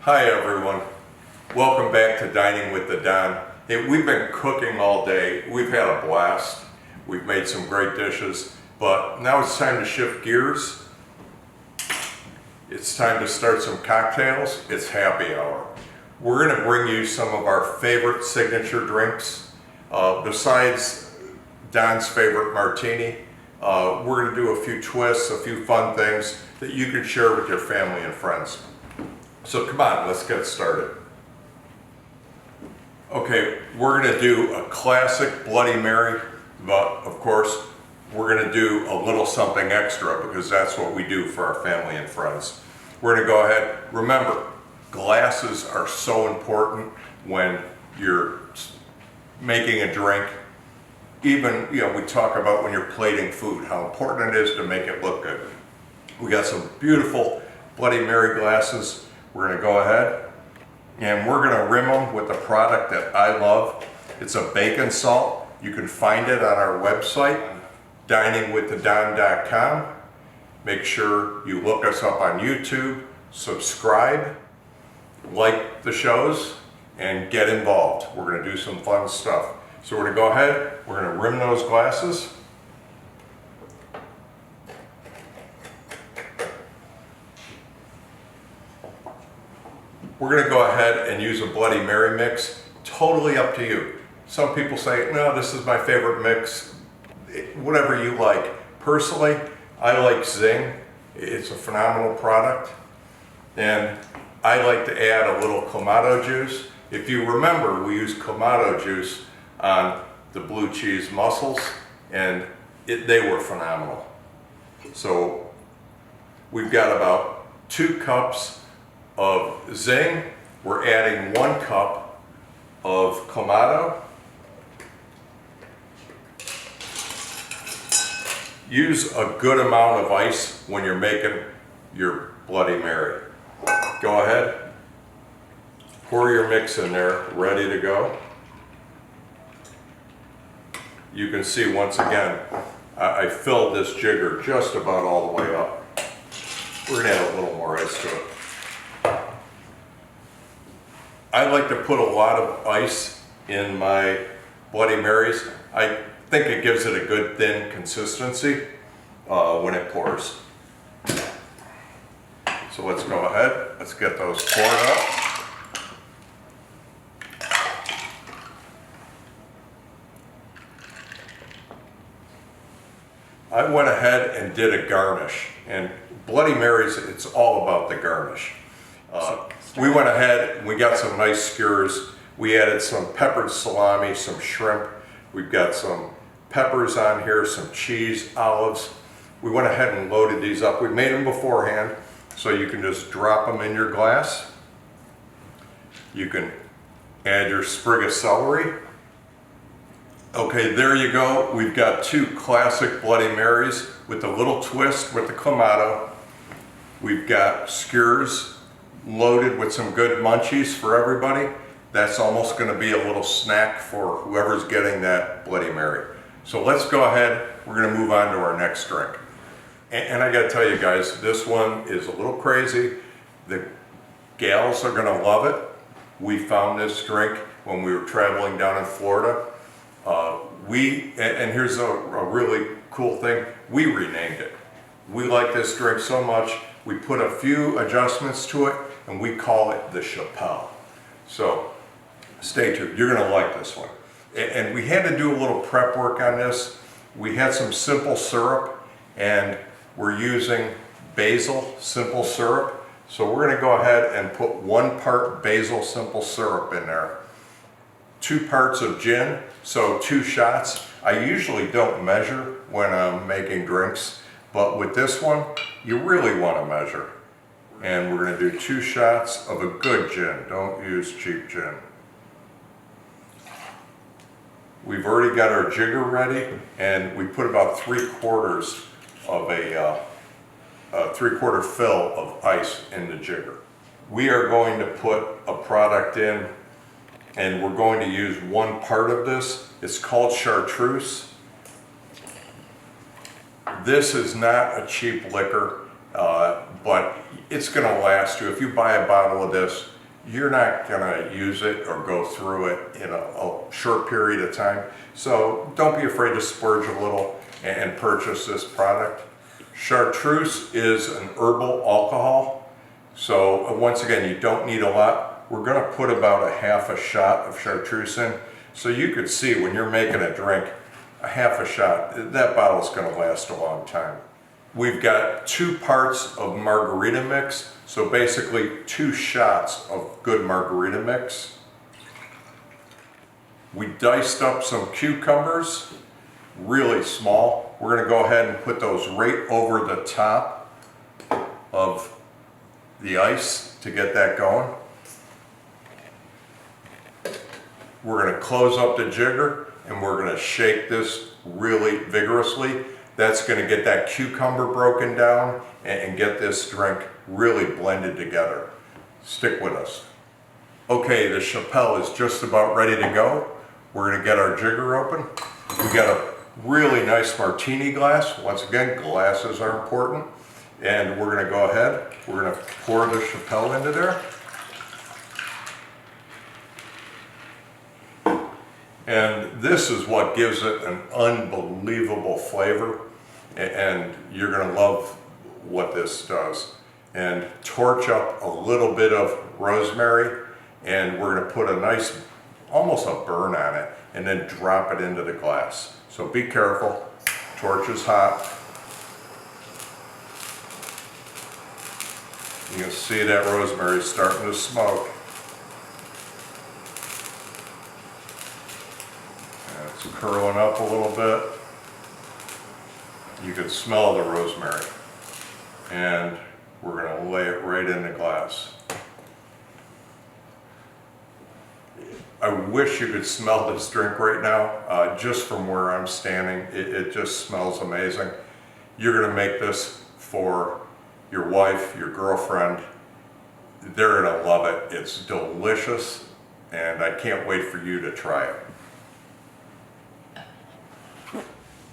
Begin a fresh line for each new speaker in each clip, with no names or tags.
Hi everyone, welcome back to Dining with the Don. Hey, we've been cooking all day, we've had a blast, we've made some great dishes, but now it's time to shift gears. It's time to start some cocktails. It's happy hour. We're going to bring you some of our favorite signature drinks. Besides Don's favorite martini, we're going to do a few twists, a few fun things that you can share with your family and friends. So come on, let's get started. Okay, we're going to do a classic Bloody Mary, but of course, we're going to do a little something extra because that's what we do for our family and friends. We're going to go ahead. Remember, glasses are so important when you're making a drink. Even, we talk about when you're plating food, how important it is to make it look good. We got some beautiful Bloody Mary glasses. We're going to go ahead and we're going to rim them with a product that I love. It's a bacon salt. You can find it on our website, diningwiththedon.com. Make sure you look us up on YouTube, subscribe, like the shows, and get involved. We're going to do some fun stuff. So we're going to go ahead, we're going to rim those glasses. We're going to go ahead and use a Bloody Mary mix. Totally up to you. Some people say, no, this is my favorite mix. Whatever you like. Personally, I like Zing. It's a phenomenal product. And I like to add a little Clamato juice. If you remember, we used Clamato juice on the blue cheese mussels, and they were phenomenal. So we've got about 2 cups of Zing. We're adding 1 cup of Clamato. Use a good amount of ice when you're making your Bloody Mary. Go ahead, pour your mix in there, ready to go. You can see once again, I filled this jigger just about all the way up. We're gonna add a little more ice to it. I like to put a lot of ice in my Bloody Marys. I think it gives it a good thin consistency when it pours. So let's go ahead, let's get those poured up. I went ahead and did a garnish, and Bloody Marys, it's all about the garnish. We went ahead and we got some nice skewers. We added some peppered salami, some shrimp. We've got some peppers on here, some cheese, olives. We went ahead and loaded these up. We made them beforehand, so you can just drop them in your glass. You can add your sprig of celery. Okay, there you go. We've got 2 classic Bloody Marys with a little twist with the Clamato. We've got skewers loaded with some good munchies for everybody. That's almost going to be a little snack for whoever's getting that Bloody Mary. So let's go ahead. We're going to move on to our next drink. And I got to tell you guys, this one is a little crazy. The gals are going to love it. We found this drink when we were traveling down in Florida. And here's a really cool thing. We renamed it. We like this drink so much, we put a few adjustments to it, and we call it the Chappelle. So stay tuned. You're going to like this one. And we had to do a little prep work on this. We had some simple syrup, and we're using basil simple syrup. So we're going to go ahead and put 1 part basil simple syrup in there. 2 parts of gin, so 2 shots. I usually don't measure when I'm making drinks, but with this one, you really want to measure. And we're going to do 2 shots of a good gin. Don't use cheap gin. We've already got our jigger ready, and we put about 3/4 of a 3/4 fill of ice in the jigger. We are going to put a product in, and we're going to use 1 part of this. It's called chartreuse. This is not a cheap liquor. but it's gonna last you. If you buy a bottle of this, you're not gonna use it or go through it in a short period of time. So don't be afraid to splurge a little and purchase this product. Chartreuse is an herbal alcohol. So once again, you don't need a lot. We're gonna put about a half a shot of chartreuse in. So you could see when you're making a drink, a half a shot, that bottle's gonna last a long time. We've got 2 parts of margarita mix. So basically 2 shots of good margarita mix. We diced up some cucumbers, really small. We're gonna go ahead and put those right over the top of the ice to get that going. We're gonna close up the jigger and we're gonna shake this really vigorously. That's gonna get that cucumber broken down and get this drink really blended together. Stick with us. Okay, the Chapelle is just about ready to go. We're gonna get our jigger open. We got a really nice martini glass. Once again, glasses are important. And we're gonna go ahead, we're gonna pour the Chapelle into there. And this is what gives it an unbelievable flavor. And you're gonna love what this does. And torch up a little bit of rosemary, and we're gonna put a nice, almost a burn on it, and then drop it into the glass. So be careful, torch is hot. You can see that rosemary is starting to smoke. And it's curling up a little bit. You can smell the rosemary. And we're going to lay it right in the glass. I wish you could smell this drink right now. Just from where I'm standing, it just smells amazing. You're going to make this for your wife, your girlfriend. They're going to love it. It's delicious, and I can't wait for you to try it.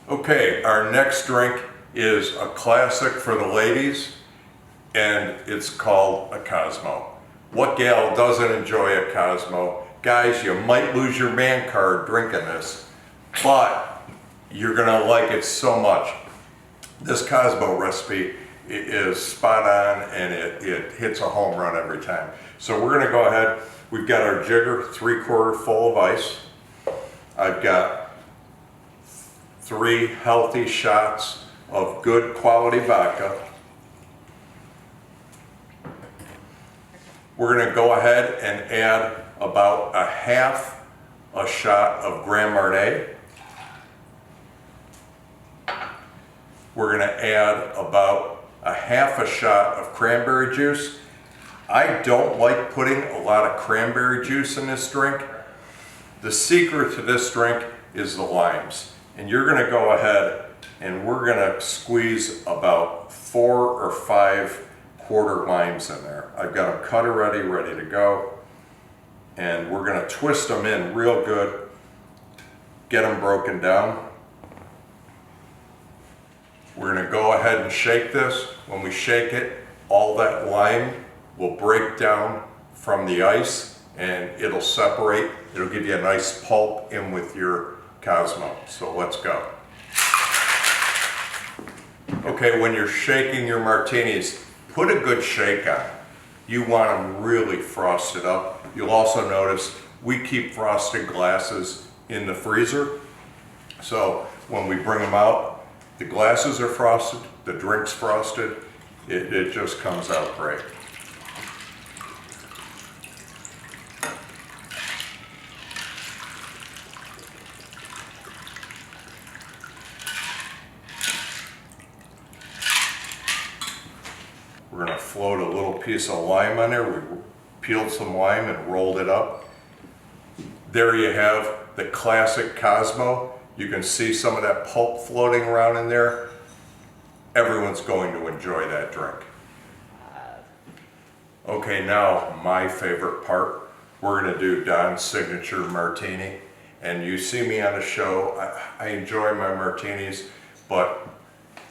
Okay, our next drink is a classic for the ladies, and it's called a Cosmo. What gal doesn't enjoy a Cosmo? Guys, you might lose your man card drinking this, but you're gonna like it so much. This Cosmo recipe is spot on, and it hits a home run every time. So we're gonna go ahead, we've got our jigger 3/4 full of ice. I've got 3 healthy shots of good quality vodka. We're gonna go ahead and add about a half a shot of Grand Marnier. We're gonna add about a half a shot of cranberry juice. I don't like putting a lot of cranberry juice in this drink. The secret to this drink is the limes. And you're gonna go ahead and we're gonna squeeze about 4 or 5 quarter limes in there. I've got them cut already, ready to go. And we're gonna twist them in real good, get them broken down. We're gonna go ahead and shake this. When we shake it, all that lime will break down from the ice and it'll separate. It'll give you a nice pulp in with your Cosmo. So let's go. Okay, when you're shaking your martinis, put a good shake on. You want them really frosted up. You'll also notice we keep frosted glasses in the freezer. So when we bring them out, the glasses are frosted, the drink's frosted. It just comes out great. We're gonna float a little piece of lime on there. We peeled some lime and rolled it up. There you have the classic Cosmo. You can see some of that pulp floating around in there. Everyone's going to enjoy that drink. Okay, now my favorite part. We're gonna do Don's signature martini. And you see me on the show, I enjoy my martinis, but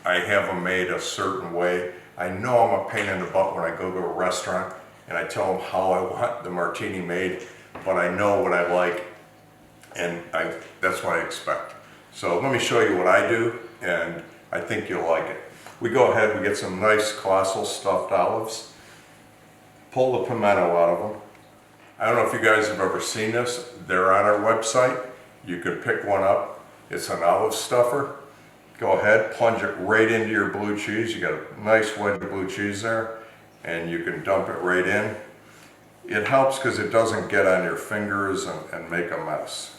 I have them made a certain way. I know I'm a pain in the butt when I go to a restaurant and I tell them how I want the martini made, but I know what I like, and that's what I expect. So let me show you what I do, and I think you'll like it. We go ahead, we get some nice colossal stuffed olives, pull the pimento out of them. I don't know if you guys have ever seen this. They're on our website. You can pick one up. It's an olive stuffer. Go ahead, plunge it right into your blue cheese. You got a nice wedge of blue cheese there, and you can dump it right in. It helps because it doesn't get on your fingers and make a mess.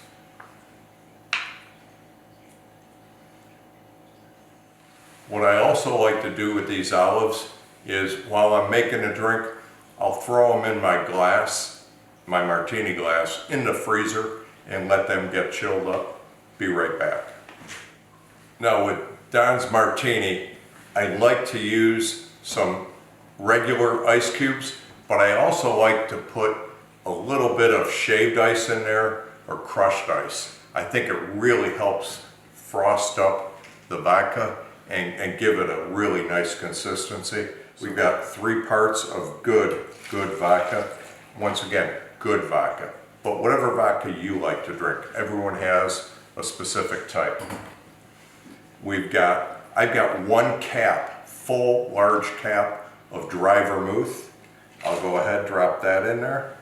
What I also like to do with these olives is while I'm making a drink, I'll throw them in my glass, my martini glass, in the freezer and let them get chilled up. Be right back. Now with Don's Martini, I like to use some regular ice cubes, but I also like to put a little bit of shaved ice in there or crushed ice. I think it really helps frost up the vodka and give it a really nice consistency. We've got 3 parts of good vodka. Once again, good vodka. But whatever vodka you like to drink, everyone has a specific type. I've got 1 cap, full large cap of dry vermouth. I'll go ahead, drop that in there.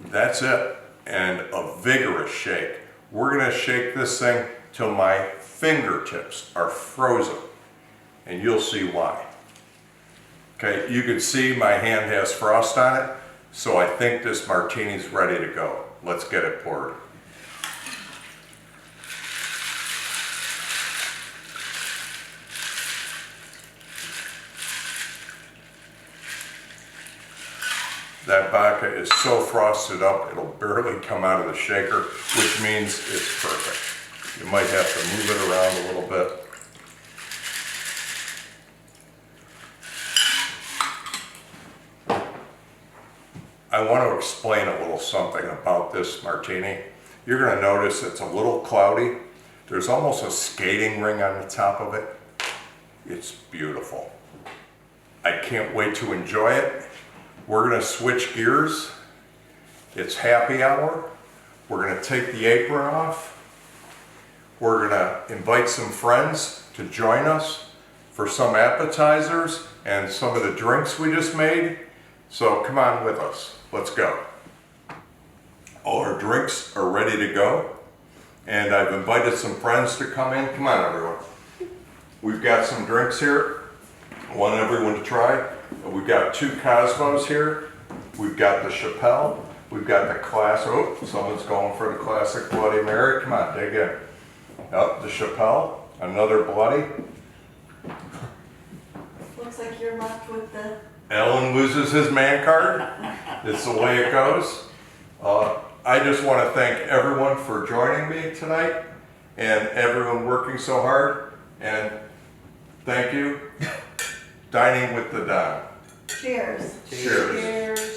That's it, and a vigorous shake. We're gonna shake this thing till my fingertips are frozen, and you'll see why. Okay, you can see my hand has frost on it, so I think this martini's ready to go. Let's get it poured. That vodka is so frosted up, it'll barely come out of the shaker, which means it's perfect. You might have to move it around a little bit. I want to explain a little something about this martini. You're going to notice it's a little cloudy. There's almost a skating ring on the top of it. It's beautiful. I can't wait to enjoy it. We're going to switch gears. It's happy hour. We're going to take the apron off. We're going to invite some friends to join us for some appetizers and some of the drinks we just made. So come on with us. Let's go. All our drinks are ready to go. And I've invited some friends to come in. Come on, everyone. We've got some drinks here. I want everyone to try. We've got 2 Cosmos here. We've got the Chappelle. We've got the class. Oh, someone's going for the classic Bloody Mary. Come on, dig in. Oh, the Chappelle. Another Bloody.
Looks like you're left with the...
Ellen loses his man card. It's the way it goes. I just want to thank everyone for joining me tonight and everyone working so hard. And thank you. Dining with the Don.
Cheers.
Cheers.
Cheers.